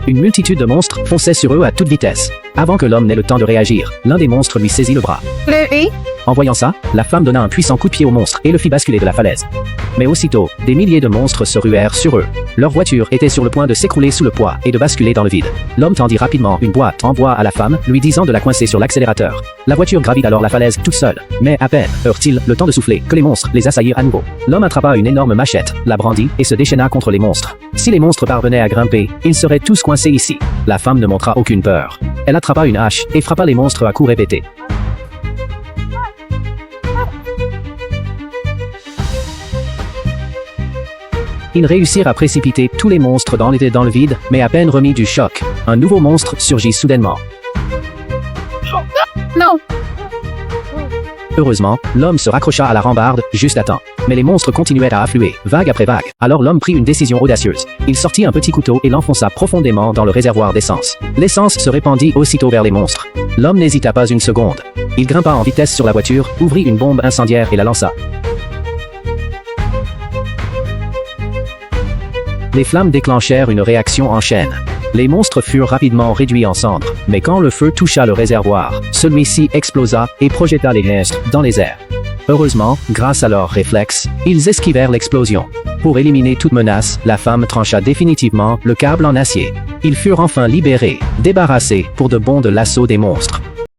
Une multitude de monstres fonçait sur eux à toute vitesse. Avant que l'homme n'ait le temps de réagir, l'un des monstres lui saisit le bras. En voyant ça, la femme donna un puissant coup de pied au monstre et le fit basculer de la falaise. Mais aussitôt, des milliers de monstres se ruèrent sur eux. Leur voiture était sur le point de s'écrouler sous le poids et de basculer dans le vide. L'homme tendit rapidement une boîte en bois à la femme, lui disant de la coincer sur l'accélérateur. La voiture gravit alors la falaise toute seule. Mais à peine eurent-ils le temps de souffler que les monstres les assaillirent à nouveau. L'homme attrapa une énorme machette, la brandit et se déchaîna contre les monstres. Si les monstres parvenaient à grimper, ils seraient tous coincés ici. La femme ne montra aucune peur. Elle attrapa une hache et frappa les monstres à coups répétés. Ils réussirent à précipiter tous les monstres dans le vide, mais à peine remis du choc, un nouveau monstre surgit soudainement. Non. Heureusement, l'homme se raccrocha à la rambarde, juste à temps. Mais les monstres continuaient à affluer, vague après vague. Alors l'homme prit une décision audacieuse. Il sortit un petit couteau et l'enfonça profondément dans le réservoir d'essence. L'essence se répandit aussitôt vers les monstres. L'homme n'hésita pas une seconde. Il grimpa en vitesse sur la voiture, ouvrit une bombe incendiaire et la lança. Les flammes déclenchèrent une réaction en chaîne. Les monstres furent rapidement réduits en cendres, mais quand le feu toucha le réservoir, celui-ci explosa et projeta les monstres dans les airs. Heureusement, grâce à leurs réflexes, ils esquivèrent l'explosion. Pour éliminer toute menace, la femme trancha définitivement le câble en acier. Ils furent enfin libérés, débarrassés pour de bon de l'assaut des monstres.